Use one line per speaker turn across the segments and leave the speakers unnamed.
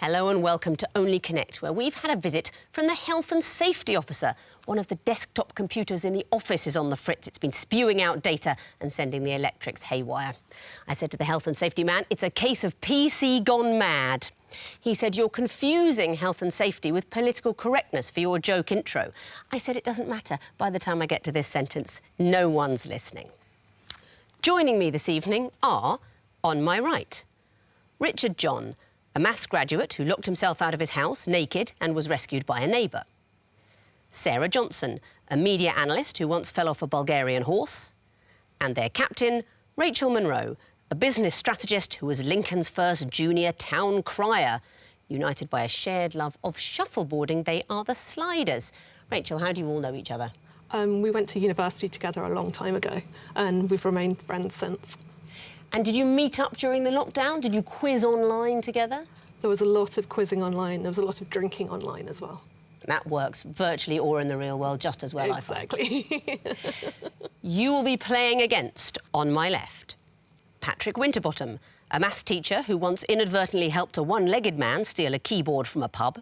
Hello and welcome to Only Connect, where we've had a visit from the Health and Safety Officer. One of the desktop computers in the office is on the fritz. It's been spewing out data and sending the electrics haywire. I said to the Health and Safety man, it's a case of PC gone mad. He said, you're confusing health and safety with political correctness for your joke intro. I said, it doesn't matter. By the time I get to this sentence, no one's listening. Joining me this evening are, on my right, Richard John, a maths graduate who locked himself out of his house naked and was rescued by a neighbour. Sarah Johnson, a media analyst who once fell off a Bulgarian horse. And their captain, Rachel Monroe, a business strategist who was Lincoln's first junior town crier. United by a shared love of shuffleboarding, they are the Sliders. Rachel, how do you all know each other?
We went to university together a long time ago, and we've remained friends since.
And did you meet up during the lockdown? Did you quiz online together?
There was a lot of quizzing online. There was a lot of drinking online as well.
That works virtually or in the real world just as well,
exactly.
I find. You will be playing against, on my left, Patrick Winterbottom, a maths teacher who once inadvertently helped a one-legged man steal a keyboard from a pub.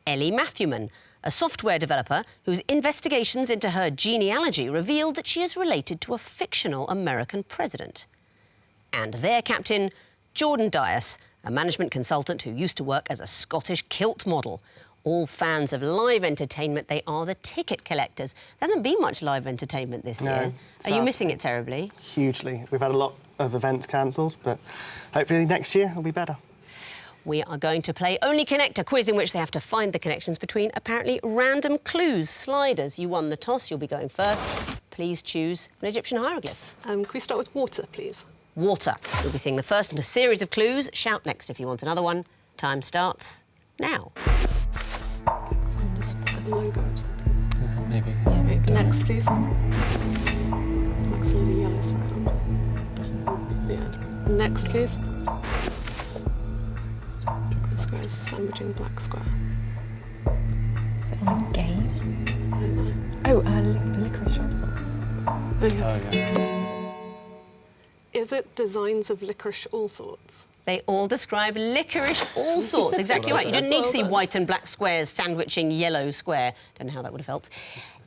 Ellie Matthewman, a software developer whose investigations into her genealogy revealed that she is related to a fictional American president. And their captain, Jordan Dias, a management consultant who used to work as a Scottish kilt model. All fans of live entertainment, they are the ticket collectors. There hasn't been much live entertainment this year. Are you missing it terribly?
Hugely. We've had a lot of events cancelled, but hopefully next year will be better.
We are going to play Only Connect, a quiz in which they have to find the connections between apparently random clues. Sliders, you won the toss, you'll be going first. Please choose an Egyptian hieroglyph.
Can we start with water, please?
Water. You'll be seeing the first in a series of clues. Shout next if you want another one. Time starts now.
Logo.
Maybe.
Yeah, maybe. Next, please. Next, a little yellow surround. Yeah. Next, please. Square is sandwiching black square.
Is it on a game?
I don't know.
Oh, licorice all sorts.
Oh, yeah.
Oh, yeah.
Is it designs of licorice all sorts?
They all describe licorice all sorts. Exactly right. You didn't need to see white and black squares sandwiching yellow square. Don't know how that would have helped.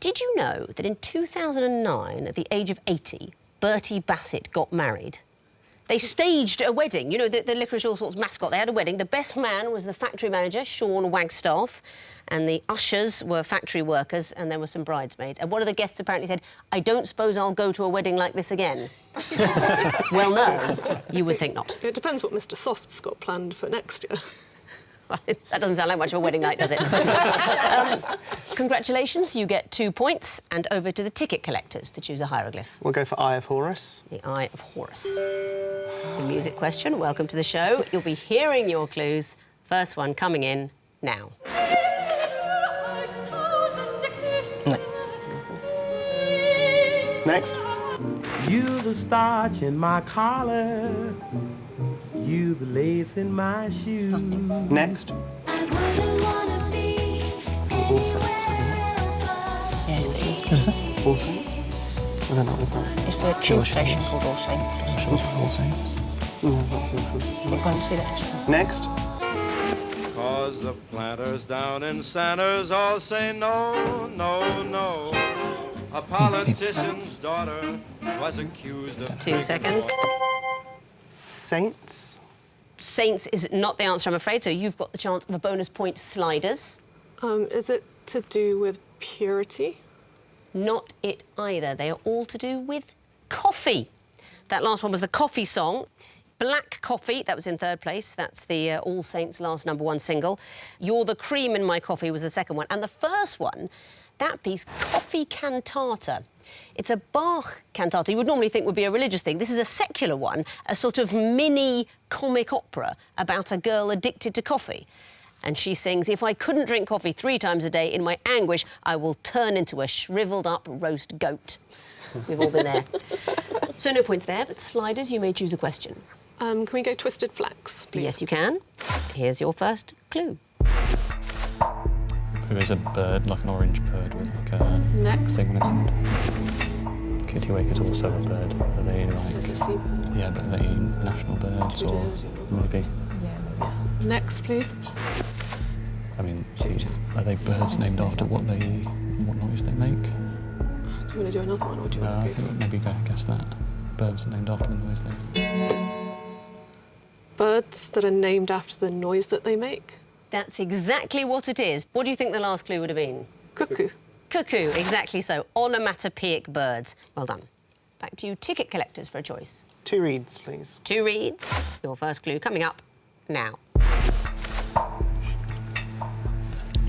Did you know that in 2009, at the age of 80, Bertie Bassett got married? They staged a wedding. You know, the Licorice All Sorts mascot, they had a wedding. The best man was the factory manager, Sean Wagstaff, and the ushers were factory workers, and there were some bridesmaids. And one of the guests apparently said, I don't suppose I'll go to a wedding like this again. Well, no, you would think not.
It depends what Mr. Soft's got planned for next year.
That doesn't sound like much of a wedding night, does it? Congratulations, you get 2 points, and over to the ticket collectors to choose a hieroglyph.
We'll go for Eye of Horus.
The Eye of Horus. The music question, welcome to the show. You'll be hearing your clues. First one coming in now.
Next.
You the starch in my collar, you the lace in my shoes.
Next.
Yes,
Is it?
All Saints? I don't know what that
it's a tube station called All Saints.
All Saints.
We're going to see that actually.
Next.
'Cause the planters down in Sanders all say no, no, no. A politician's daughter was accused of...
2 seconds.
Saints.
Saints is not the answer, I'm afraid, so you've got the chance of a bonus point. Sliders.
Is it to do with purity?
Not it either. They are all to do with coffee. That last one was the coffee song. Black Coffee, that was in third place. That's the All Saints' last #1 single. You're the Cream in My Coffee was the second one. And the first one, that piece, Coffee Cantata. It's a Bach cantata you would normally think would be a religious thing. This is a secular one, a sort of mini comic opera about a girl addicted to coffee. And she sings, if I couldn't drink coffee 3 times a day, in my anguish, I will turn into a shriveled-up roast goat. We've all been there. So no points there, but Sliders, you may choose a question.
Can we go Twisted Flax, please?
Yes, you can. Here's your first clue.
Who is a bird, like an orange bird with like a
Next.
thing on its head? Kittiwake is also a bird. Are they like...
It's a seabird.
Yeah, but are they national birds or maybe?
Yeah, maybe.
Next, please.
I mean, are they birds named after what noise they make?
Do you want to do another one, or do you
No,
want
I
to
think maybe guess that. Birds are named after the noise they make.
Birds that are named after the noise that they make?
That's exactly what it is. What do you think the last clue would have been?
Cuckoo.
Cuckoo, exactly so. Onomatopoeic birds. Well done. Back to you, ticket collectors, for a choice.
2 reads, please.
2 reads. Your first clue coming up now.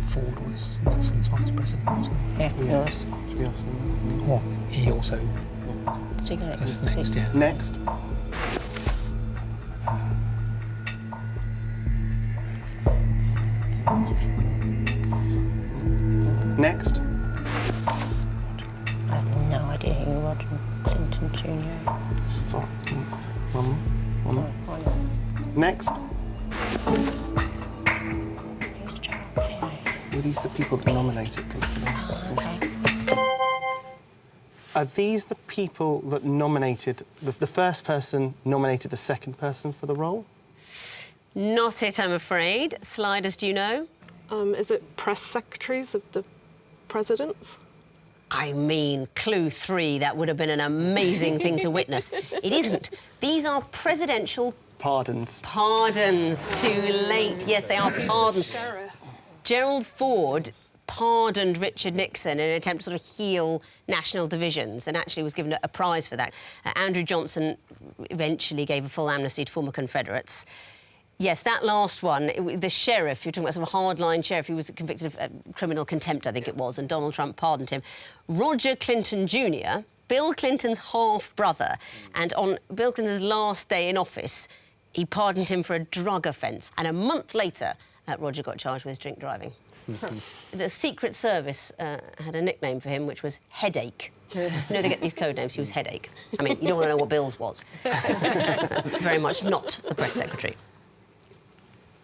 Ford was Nixon's vice president, wasn't he?
Yeah, yours.
What? He also...
Cigarette.
That's next, yeah.
Next. Next.
I have no idea who Roger Clinton Jr.
Fuck. One more. Next.
Who's Gerald Perry?
Were these the people that nominated them?
Okay.
Are these the people that nominated... The first person nominated the second person for the role?
Not it, I'm afraid. Sliders, do you know?
Is it press secretaries of the presidents?
I mean, clue 3, that would have been an amazing thing to witness. It isn't. These are presidential
Pardons.
pardons. Too late. Yes, they are pardons.
Sheriff.
Gerald Ford pardoned Richard Nixon in an attempt to sort of heal national divisions and actually was given a prize for that. Andrew Johnson eventually gave a full amnesty to former Confederates. Yes, that last one, the sheriff, you're talking about sort of hardline sheriff, he was convicted of criminal contempt, I think it was, and Donald Trump pardoned him. Roger Clinton Jr., Bill Clinton's half-brother, and on Bill Clinton's last day in office, he pardoned him for a drug offence. And a month later, Roger got charged with drink driving. The Secret Service had a nickname for him, which was Headache. You know, they get these code names. He was Headache. I mean, you don't want to know what Bill's was. Very much not the press secretary.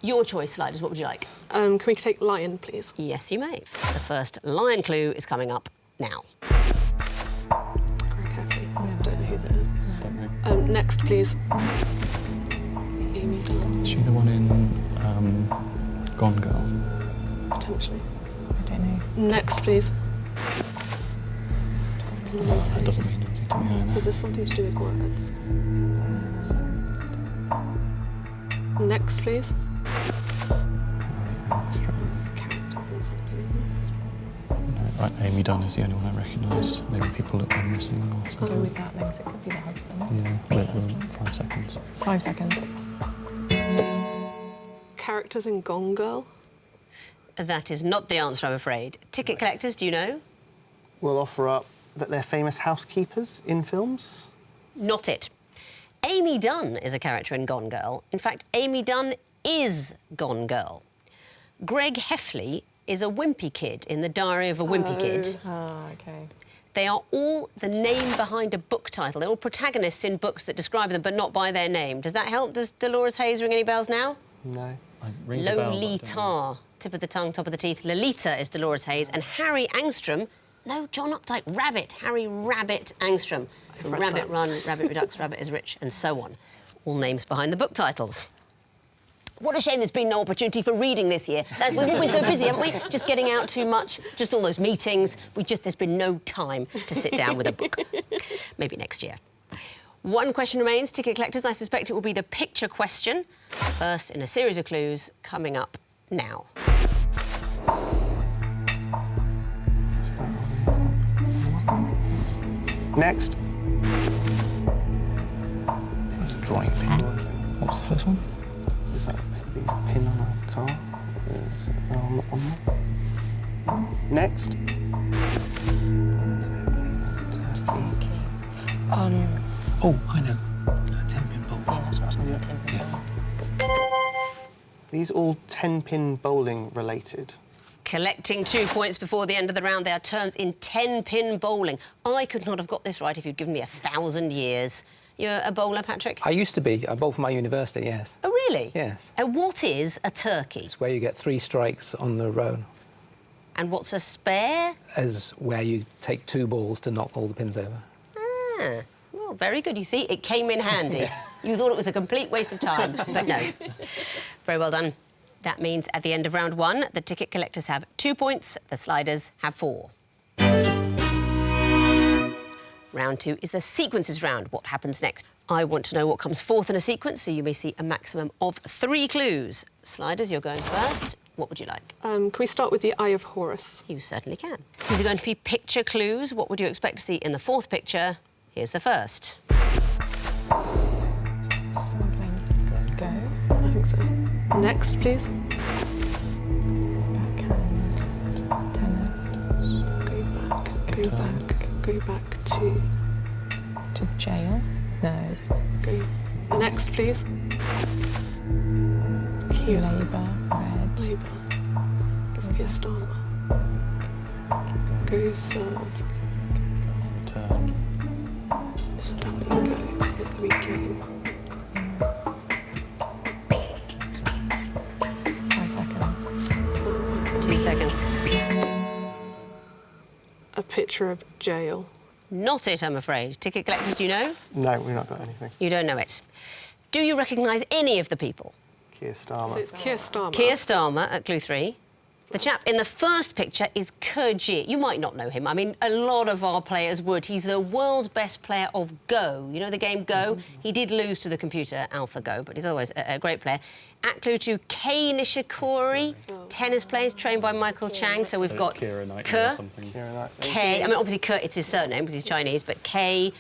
Your choice, Sliders, what would you like?
Can we take lion, please?
Yes, you may. The first lion clue is coming up now.
Very carefully. I don't know who that is. Next, please. Amy Dunn,
Is she the one in Gone Girl?
potentially.
I don't know.
Next, please.
That doesn't mean anything to me either.
Is this something to do with words? Next, please. This is characters and something, isn't it?
No, right, Amy Dunn is the only one I recognise. Maybe people that are missing or
Go
something.
with that, Legs. It could be the husband.
Yeah, wait, 5 seconds.
5 seconds.
Characters in Gone Girl.
That is not the answer, I'm afraid. Ticket collectors, do you know?
We'll offer up that they're famous housekeepers in films.
Not it. Amy Dunn is a character in Gone Girl. In fact, Amy Dunn is Gone Girl. Greg Heffley is a wimpy kid in The Diary of a Wimpy Kid.
Oh, OK.
They are all the name behind a book title. They're all protagonists in books that describe them, but not by their name. Does that help? Does Dolores Hayes ring any bells now?
No.
Rings a bell, but I don't know.
Lolita. Tip of the tongue, top of the teeth. Lolita is Dolores Hayes. And Harry Angstrom... No, John Updike, Rabbit. Harry Rabbit Angstrom. From
read
Rabbit
that.
Run, Rabbit Redux, Rabbit is Rich, and so on. All names behind the book titles. What a shame there's been no opportunity for reading this year. We've all been so busy, haven't we? Just getting out too much, just all those meetings. There's been no time to sit down with a book. Maybe next year. One question remains, ticket collectors. I suspect it will be the picture question. First in a series of clues coming up now.
Next.
That's a drawing thing. What was the first one?
Is that a pin on a car? Is it on there? Next.
Oh, I know. 10-pin ball.
Yeah, that's what I was going to say.
These all 10-pin bowling related.
Collecting 2 points before the end of the round. They are terms in 10-pin bowling. I could not have got this right if you'd given me 1,000 years. You're a bowler, Patrick?
I used to be. I bowled for my university, yes.
Oh, really?
Yes.
And what is a turkey?
It's where you get 3 strikes on the row.
And what's a spare?
As where you take 2 balls to knock all the pins over.
Ah, well, very good. You see, it came in handy. You thought it was a complete waste of time, but no. Very well done. That means at the end of round 1, the ticket collectors have 2 points, the sliders have 4. Round 2 is the sequences round. What happens next? I want to know what comes fourth in a sequence, so you may see a maximum of 3 clues. Sliders, you're going first. What would you like?
Can we start with the Eye of Horus?
You certainly can. These are going to be picture clues. What would you expect to see in the fourth picture? Here's the first.
Someone playing Go.
I think so. Next, please.
Backhand. Tennis.
Go back to
jail. No.
go. Next, please. Cute.
Labour. Red.
Labour. It's Keir Starmer. Go serve.
Turn.
It's W go. It's gonna be game.
5 seconds.
2 seconds.
A picture of jail.
Not it, I'm afraid. Ticket collectors, do you know?
No, we've not got anything.
You don't know it. Do you recognise any of the people?
Keir Starmer.
So it's Keir Starmer.
Keir Starmer at clue 3. The chap in the first picture is Kerji. You might not know him. I mean, a lot of our players would. He's the world's best player of Go. You know the game Go? He did lose to the computer AlphaGo, but he's always a great player. At clue 2, Kei Nishikori, tennis players trained by Michael Chang. So we've got
Keira Knightley or
Kerr,
something.
Keira Knightley.
Kei. I mean, obviously Kerr, it's his surname because he's Chinese, but Kei.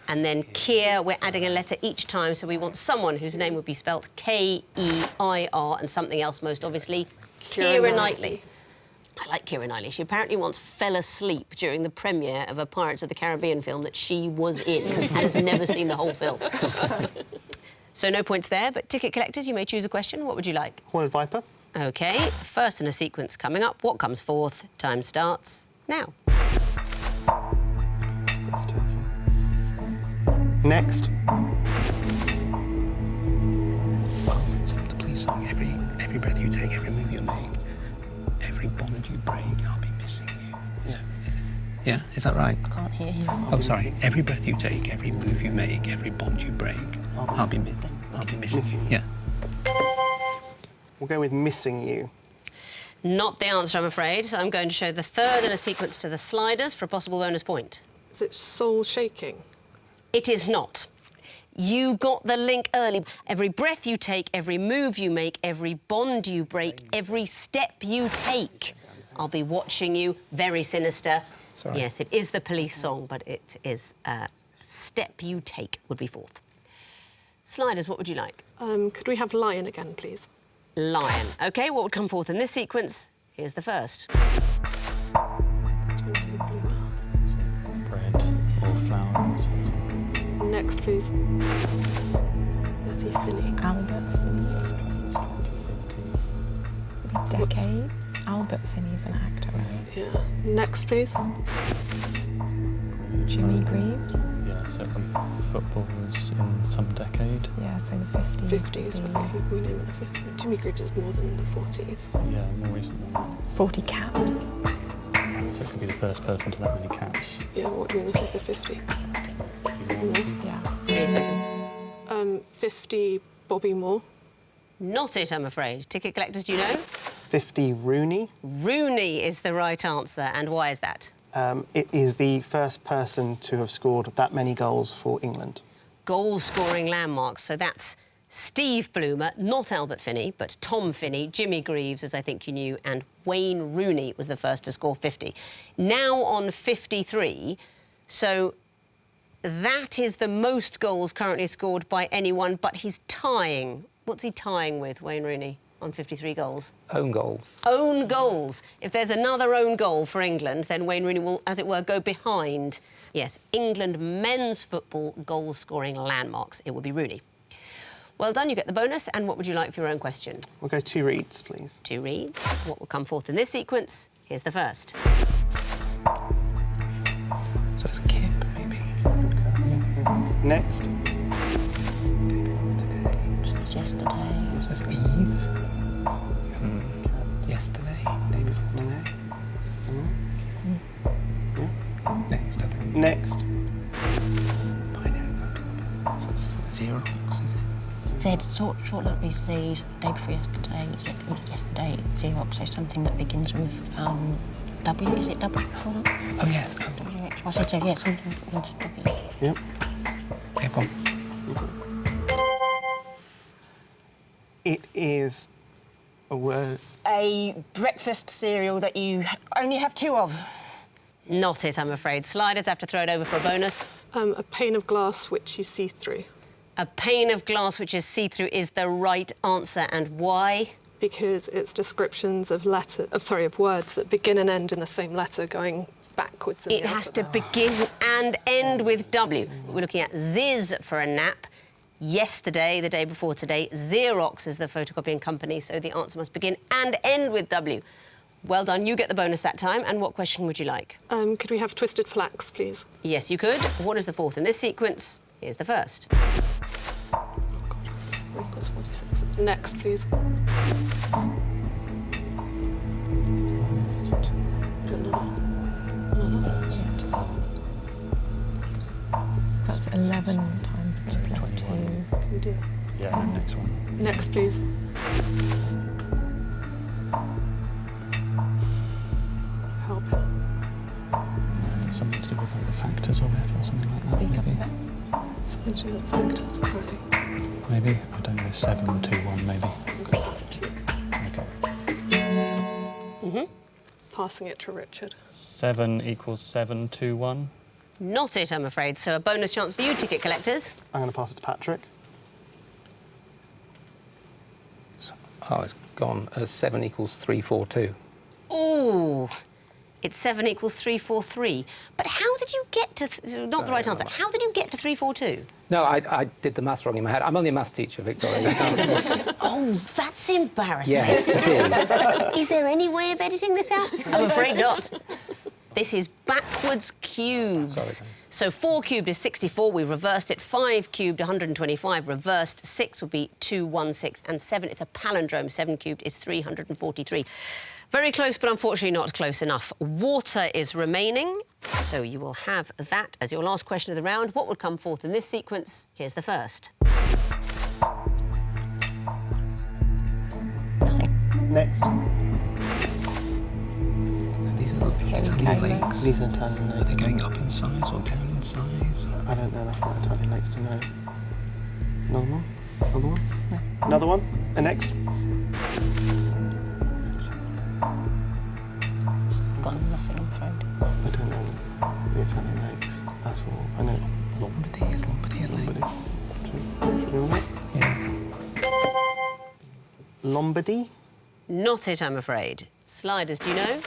And then Keir, we're adding a letter each time, so we want someone whose name would be spelt K-E-I-R and something else, most obviously. Keira Knightley. I like Keira Knightley. She apparently once fell asleep during the premiere of a Pirates of the Caribbean film that she was in and has never seen the whole film. So no points there, but ticket collectors, you may choose a question. What would you like?
Horned Viper.
OK, first in a sequence coming up. What comes fourth? Time starts now.
Next.
It's like the police song. Every breath you take, every move you make, every bond you break, I'll be missing you. Yeah, is that right?
I can't hear you.
Oh, sorry. Every breath you take, every move you make, every bond you break, I'll be missing you. Yeah.
We'll go with missing you.
Not the answer, I'm afraid. So I'm going to show the third in a sequence to the sliders for a possible bonus point.
Is it soul shaking?
It is not. You got the link early. Every breath you take, every move you make, every bond you break, every step you take. I'll be watching you. Very sinister.
Sorry.
Yes, it is the police song, but it is Step You Take would be fourth. Sliders, what would you like?
Could we have lion again, please?
Lion. OK, what would come forth in this sequence? Here's the first.
Bread or flour or something.
Next, please. Letty Finney.
Albert Finney. Decades. Albert Finney's an actor, right?
Yeah. Next, please.
Jimmy Greaves.
Yeah, so football was in some decade.
Yeah, so the 50s.
50s. Okay, who can we name in the 50s? Jimmy Greaves is more than the 40s.
Yeah, more recent than that.
40 caps.
So it could be the first person to that many caps.
Yeah, what do you want to say for 50?
Yeah.
3 seconds.
50 Bobby Moore.
Not it, I'm afraid. Ticket collectors, do you know?
50 Rooney.
Rooney is the right answer. And why is that?
It is the first person to have scored that many goals for England.
Goal-scoring landmarks. So that's Steve Bloomer, not Albert Finney, but Tom Finney, Jimmy Greaves, as I think you knew, and Wayne Rooney was the first to score 50. Now on 53, so that is the most goals currently scored by anyone, but he's tying. What's he tying with, Wayne Rooney, on 53 goals?
Own goals.
Own goals. If there's another own goal for England, then Wayne Rooney will, as it were, go behind. Yes, England men's football goal-scoring landmarks. It will be Rooney. Well done, you get the bonus. And what would you like for your own question?
We'll go 2 reads, please.
2 reads. What will come forth in this sequence? Here's the first.
So it's a kip, maybe.
Next.
It's yesterday.
So Eve. Yesterday. David Monet. Next, I think.
Next.
Binary. So it's Xerox, is it?
Z, short letter be Z, day before yesterday, yesterday, Xerox, so something that begins with W, is it W? Hold on.
Oh, yeah.
WH. I said so, yeah, something that begins with W.
Yep.
Yeah, go on.
It is a word.
A breakfast cereal that you only have 2 of.
Not it, I'm afraid. Sliders have to throw it over for a bonus.
A pane of glass which you see through.
A pane of glass which is see-through is the right answer, and why?
Because it's descriptions of words that begin and end in the same letter, going backwards. In
It
the
has to
alphabet.
begin and end with W. We're looking at Ziz for a nap. Yesterday, the day before today, Xerox is the photocopying company, so the answer must begin and end with W. Well done, you get the bonus that time. And what question would you like?
Could we have twisted flax, please?
Yes, you could. What is the fourth in this sequence? Here's the first.
Oh, God. 3 = 46. Next, please.
So that's 11 times 4 plus 2.
Can you do it?
Yeah, next one.
Next, please. Help it.
Something to do with like the factors of it or something like that.
Speak up a
Maybe.
bit.
Something to do with factors, apparently.
Maybe. I don't know. 7, 2, 1, maybe.
I'm going to pass it to you.
Okay.
Passing it to Richard.
7 equals 7, 2, 1.
Not it, I'm afraid. So a bonus chance for you, ticket collectors.
I'm going to pass it to Patrick.
Oh, it's gone. 7 equals 3, 4, 2.
Ooh. It's 7 equals 3, 4, 3. But how did you get to... not the right answer. How did you get to 3, 4, 2?
No, I did the maths wrong in my head. I'm only a maths teacher, Victoria.
Oh, that's embarrassing.
Yes, it is.
Is there any way of editing this out? I'm afraid not. This is backwards cubes.
Sorry,
So 4 cubed is 64, we reversed it. 5 cubed, 125, reversed. 6 would be 216, and 7, it's a palindrome. 7 cubed is 343. Very close, but unfortunately not close enough. Water is remaining, so you will have that as your last question of the round. What would come forth in this sequence? Here's the first.
Next.
These are Italian lakes.
These are Italian
Are they
lakes.
going up in size or down in size?
I don't know enough about Italian lakes to know. Another one? Another one? No. Another one? And next?
Got nothing, I'm afraid.
I don't know the Italian lakes at all. I know
Lombardy is Lombardy a lake?
Lombardy. Do you know that?
Yeah.
Lombardy?
Not it, I'm afraid. Sliders, do you know?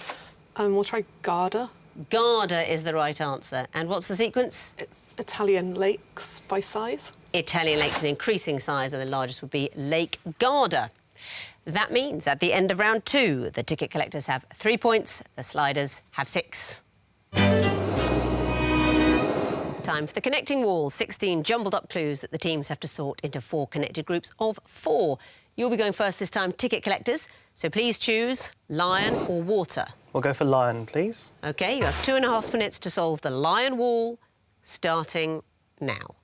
We'll try Garda.
Garda is the right answer. And what's the sequence?
It's Italian lakes by size.
Italian lakes in increasing size, and the largest would be Lake Garda. That means at the end of round 2, the ticket collectors have 3 points, the sliders have 6. Time for the connecting wall. 16 jumbled up clues that the teams have to sort into 4 connected groups of 4. You'll be going first this time, ticket collectors, so please choose lion or water.
We'll go for lion, please.
OK, you have 2.5 minutes to solve the lion wall, starting now.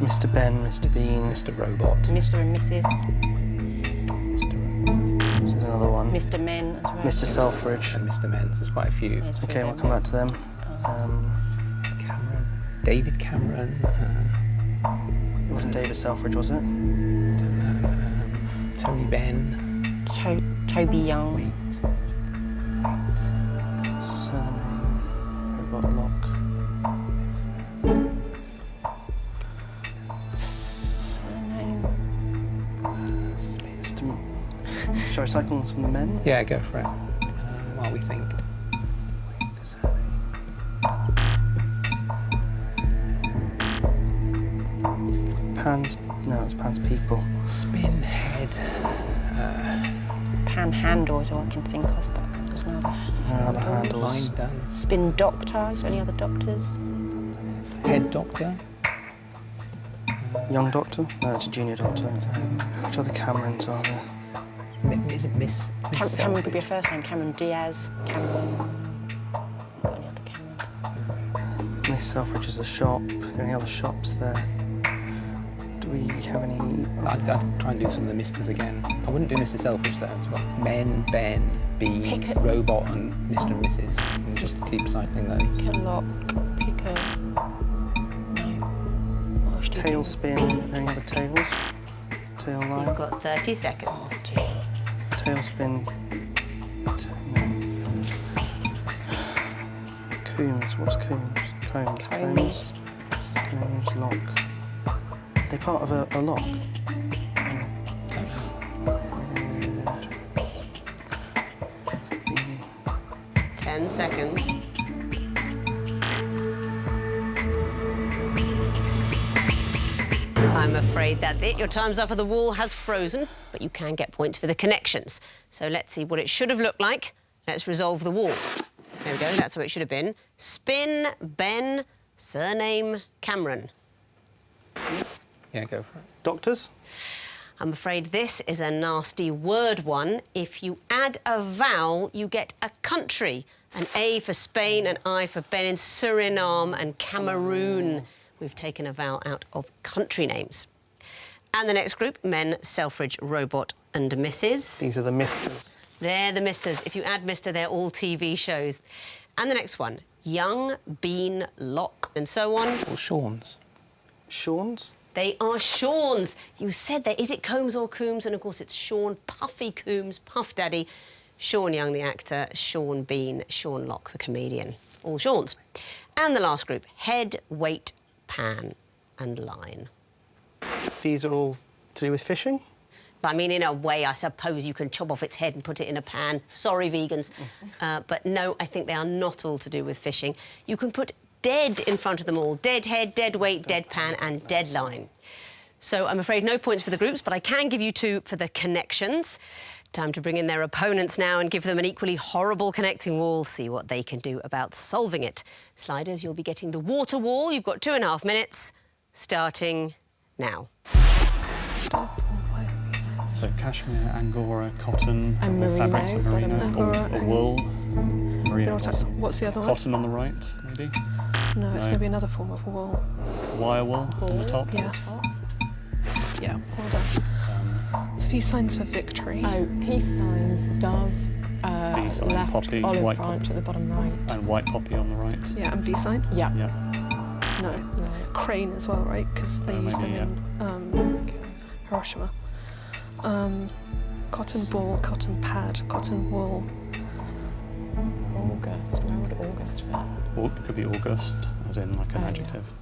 Mr. Ben, Mr. Bean.
Mr. Robot.
Mr. and Mrs.
This is another one.
Mr. Men as well.
Mr. Selfridge.
And Mr. Men's. There's quite a few.
Yes,
OK, we'll come back to them.
Cameron. David Cameron.
It wasn't David Selfridge, was it?
Tony Benn.
Toby Young.
Surname. Robot Lock. Shall I cycle on some of the men?
Yeah, go for it. While we think.
Pan's... No, it's Pan's people.
Spinhead.
Panhandle is all I can think of, but there's no other.
No other handles.
Line dance.
Spin Doctor, is there any other doctors?
Head Doctor.
Young Doctor? No, it's a junior doctor. Which other Camerons are there?
Is it Miss
Cameron could be a first name. Cameron Diaz. Cameron. Got any other Cameron?
Miss Selfridge is a shop. Are there any other shops there? we have any...
I'd try and do some of the misters again. I wouldn't do Mr. Selfridge though. You've got Men, Ben, Bean,
Pick a-
Robot and Mr. and Mrs. And just keep cycling those.
Pick a lock, pick a... No. What else do you do?
Tailspin. Are there any other tails? Tail line.
You've got 30 seconds.
Tailspin. Coombs. What's Coombs? Combs.
Combs.
Combs. Lock. Are they part of a lock? Yeah.
10 seconds. I'm afraid that's it. Your time's up and the wall has frozen, but you can get points for the connections. So let's see what it should have looked like. Let's resolve the wall. There we go, that's how it should have been. Spin, Ben, surname, Cameron.
Yeah, go for it.
Doctors?
I'm afraid this is a nasty word one. If you add a vowel, you get a country. An A for Spain, an I for Benin, Suriname and Cameroon. We've taken a vowel out of country names. And the next group, Men, Selfridge, Robot and Mrs.
These are the misters.
They're the misters. If you add mister, they're all TV shows. And the next one, Young, Bean, Lock and so on.
Or Sean's.
Sean's?
They are Sean's. You said there, is it Combs or Coombs? And of course it's Sean, Puffy Coombs, Puff Daddy, Sean Young, the actor, Sean Bean, Sean Locke, the comedian. All Sean's. And the last group, Head, Weight, Pan and Line.
These are all to do with fishing?
I mean, in a way, I suppose you can chop off its head and put it in a pan. Sorry, vegans. But no, I think they are not all to do with fishing. You can put dead in front of them all. Dead head, dead weight, dead pan and dead line. So I'm afraid no points for the groups, but I can give you 2 for the connections. Time to bring in their opponents now and give them an equally horrible connecting wall, see what they can do about solving it. Sliders, you'll be getting the water wall. You've got 2.5 minutes, starting now.
So cashmere, angora, cotton,
And
or
merino,
fabrics of merino,
bottom.
or wool. Merino.
What's the other one?
Cotton on the right, maybe.
No, it's
No.
going to be another form of wool.
Wire wool on the top.
Yes. Yeah, well done. V signs for victory.
Oh, peace signs, dove,
V sign,
left,
poppy,
olive
white
branch
poppy.
at the bottom right.
And white poppy on the right.
Yeah, and V sign?
Yeah.
Yeah.
No. Crane as well, right? Because they use them
maybe,
in Hiroshima. Cotton ball, cotton pad, cotton wool.
August, where would August fit?
Or it could be August, as in like an
yeah.
adjective.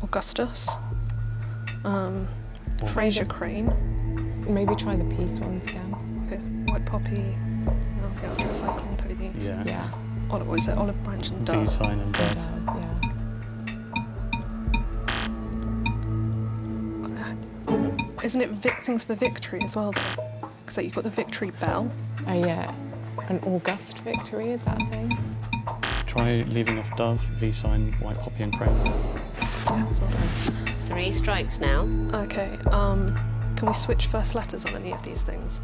Augustus. Fraser crane.
Maybe try the peace ones again.
Okay, white poppy. Oh, yeah, ultra cycling 30
Yeah.
Yeah.
Olive, what is it? Olive branch and
V
dove.
sign and dove.
Yeah.
Isn't it things for victory as well, though? Because like, you've got the victory bell.
Oh, yeah. An August victory, is that a thing?
Try leaving off dove, V sign, white poppy and crane.
Yes, well done.
3 strikes now.
Okay, can we switch first letters on any of these things?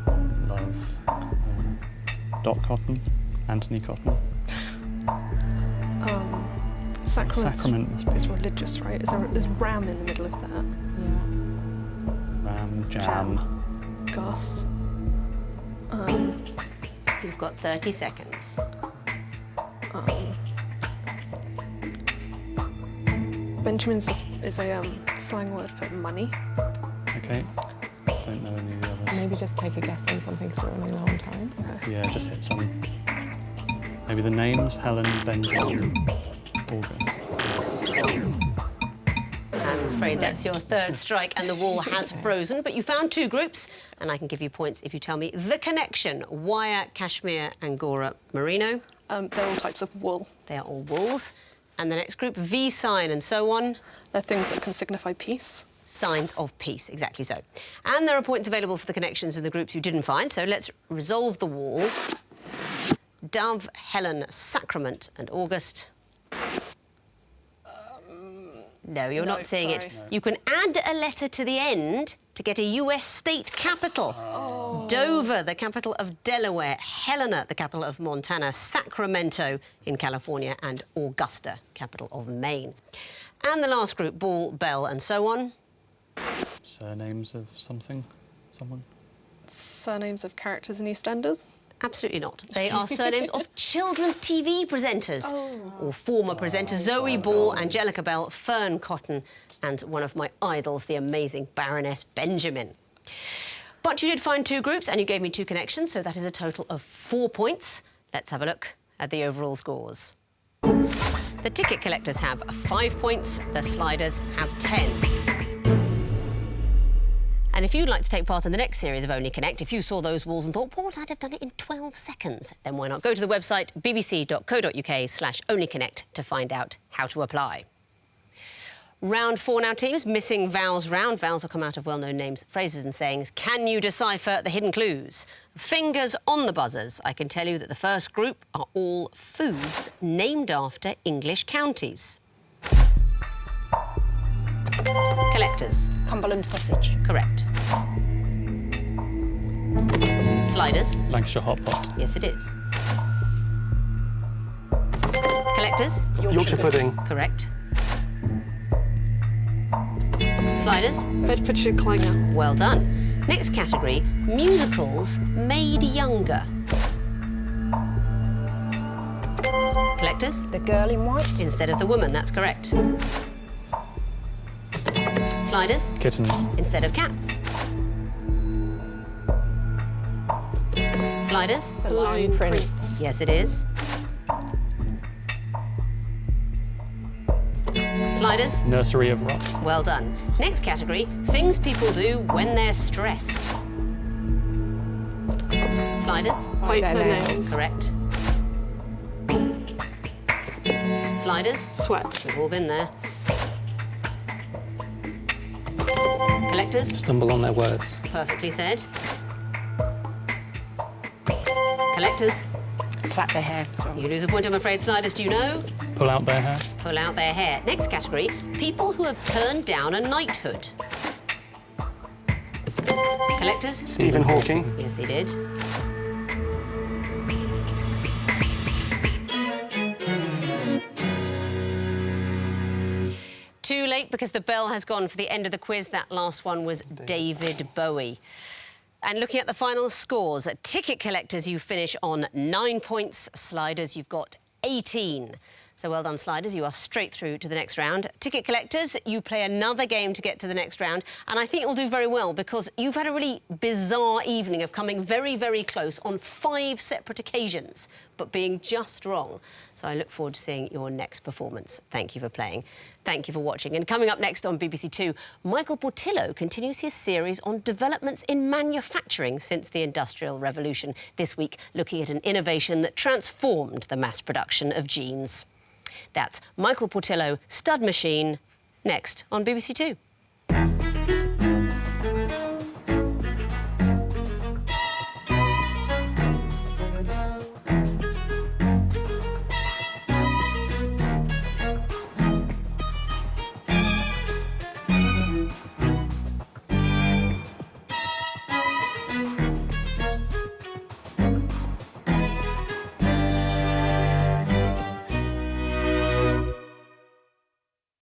Dove, love, dot cotton, Anthony Cotton. Sacrament must be.
It's religious, right? There's ram in the middle of that.
Yeah.
Ram, jam.
Gus.
You've got 30 seconds.
Benjamin's is a slang word for money.
Okay. Don't know any of the others.
Maybe just take a guess on something that's been running a long time.
Yeah, just hit some. Maybe the names, Helen, Benjamin, August.
I'm afraid that's your 3rd strike and the wall has frozen, but you found 2 groups and I can give you points if you tell me the connection. Wire, cashmere, angora, merino.
They're all types of wool.
They are all wools. And the next group, V sign and so on.
They're things that can signify peace.
Signs of peace, exactly so. And there are points available for the connections in the groups you didn't find, so let's resolve the wall. Dove, Helen, Sacrament and August. No, you're
no,
not seeing it.
sorry.
You can add a letter to the end to get a US state capital. Dover, the capital of Delaware. Helena, the capital of Montana. Sacramento in California. And Augusta, capital of Maine. And the last group, ball, bell and so on.
Surnames of something? Someone?
Surnames of characters in EastEnders?
Absolutely not. They are surnames of children's TV presenters or former presenters. Zoe Ball, Angelica Bell, Fern Cotton, and one of my idols, the amazing Baroness Benjamin. But you did find 2 groups and you gave me 2 connections, so that is a total of 4 points. Let's have a look at the overall scores. The ticket collectors have 5 points, the sliders have 10. And if you'd like to take part in the next series of Only Connect, if you saw those walls and thought, Paul, I'd have done it in 12 seconds, then why not go to the website bbc.co.uk/onlyconnect to find out how to apply. Round 4 now, teams. Missing vowels round. Vowels will come out of well-known names, phrases and sayings. Can you decipher the hidden clues? Fingers on the buzzers. I can tell you that the first group are all foods named after English counties. Collectors.
Cumberland sausage.
Correct. Sliders.
Lancashire hot pot.
Yes, it is. Collectors.
Yorkshire pudding.
Correct. Sliders.
Bedfordshire clanger.
Well done. Next category, musicals made younger. Collectors.
The girl in white.
Instead of the woman, that's correct. Sliders.
Kittens.
Instead of cats. Sliders.
The Lion Prince.
Yes, it is. Sliders.
Nursery of Rock.
Well done. Next category, things people do when they're stressed. Sliders.
Bite their nails.
Correct. Sliders.
Sweat.
We've all been there. Collectors.
Stumble on their words.
Perfectly said. Collectors.
Plait their hair as well.
You lose a point, I'm afraid. Sliders, do you know?
Pull out their hair.
Pull out their hair. Next category, people who have turned down a knighthood. Collectors.
Stephen Hawking.
Yes, he did. Too late because the bell has gone for the end of the quiz. That last one was David Bowie. And looking at the final scores, ticket collectors, you finish on 9 points. Sliders, you've got 18. So well done, Sliders. You are straight through to the next round. Ticket collectors, you play another game to get to the next round. And I think you'll do very well because you've had a really bizarre evening of coming very, very close on 5 separate occasions, but being just wrong. So I look forward to seeing your next performance. Thank you for playing. Thank you for watching. And coming up next on BBC Two, Michael Portillo continues his series on developments in manufacturing since the Industrial Revolution. This week, looking at an innovation that transformed the mass production of jeans. That's Michael Portillo, Stud Machine, next on BBC Two.